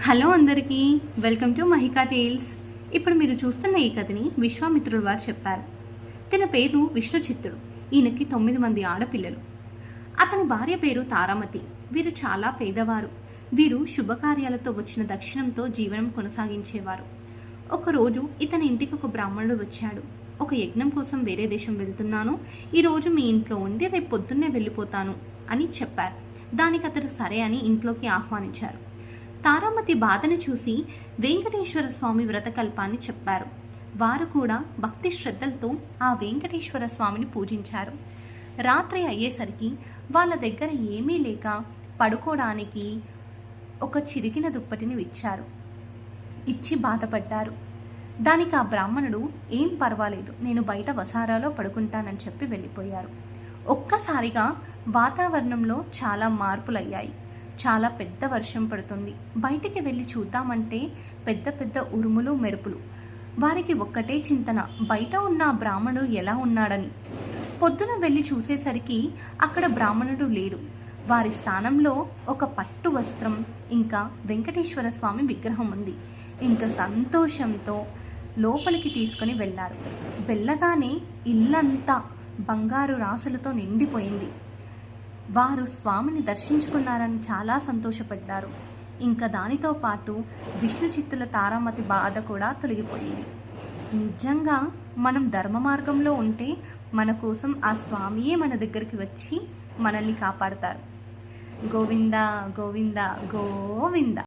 Hello అందరికీ, welcome to Mahika tiles. ఇప్పుడు మీరు చూస్తున్న ఈ కథని విశ్వామిత్రుడు వారు చెప్పారు. తన పేరు విష్ణుచిత్తుడు. ఈయనకి 9 మంది ఆడపిల్లలు. అతని భార్య పేరు తారామతి. వీరు చాలా పేదవారు. వీరు శుభకార్యాలతో వచ్చిన దక్షిణంతో జీవనం కొనసాగించేవారు. ఒకరోజు ఇతని ఇంటికి ఒక బ్రాహ్మణుడు వచ్చాడు. ఒక యజ్ఞం కోసం వేరే దేశం వెళ్తున్నాను, ఈరోజు మీ ఇంట్లో ఉండి రేపు పొద్దున్నే వెళ్ళిపోతాను అని చెప్పారు. దానికి అతడు సరే అని ఇంట్లోకి ఆహ్వానించారు. తారామతి బాధను చూసి వెంకటేశ్వర స్వామి వ్రతకల్పాన్ని చెప్పారు. వారు కూడా భక్తి శ్రద్ధలతో ఆ వెంకటేశ్వర స్వామిని పూజించారు. రాత్రి అయ్యేసరికి వాళ్ళ దగ్గర ఏమీ లేక పడుకోవడానికి ఒక చిరిగిన దుప్పటిని ఇచ్చి బాధపడ్డారు. దానికి ఆ బ్రాహ్మణుడు ఏం పర్వాలేదు, నేను బయట వసారాలో పడుకుంటానని చెప్పి వెళ్ళిపోయారు. ఒక్కసారిగా వాతావరణంలో చాలా మార్పులయ్యాయి. చాలా పెద్ద వర్షం పడుతుంది. బయటికి వెళ్ళి చూద్దామంటే పెద్ద పెద్ద ఉరుములు మెరుపులు. వారికి ఒక్కటే చింతన, బయట ఉన్న బ్రాహ్మణుడు ఎలా ఉన్నాడని. పొద్దున వెళ్ళి చూసేసరికి అక్కడ బ్రాహ్మణుడు లేడు. వారి స్థానంలో ఒక పట్టు వస్త్రం ఇంకా వెంకటేశ్వర స్వామి విగ్రహం ఉంది. ఇంకా సంతోషంతో లోపలికి తీసుకొని వెళ్ళారు. వెళ్ళగానే ఇల్లంతా బంగారు రాసులతో నిండిపోయింది. వారు స్వామిని దర్శించుకున్నారని చాలా సంతోషపడ్డారు. ఇంకా దానితో పాటు విష్ణుచిత్తుల తారామతి బాధ కూడా తొలగిపోయింది. నిజంగా మనం ధర్మ మార్గంలో ఉంటే మన కోసం ఆ స్వామియే మన దగ్గరికి వచ్చి మనల్ని కాపాడతారు. గోవింద గోవింద గోవింద.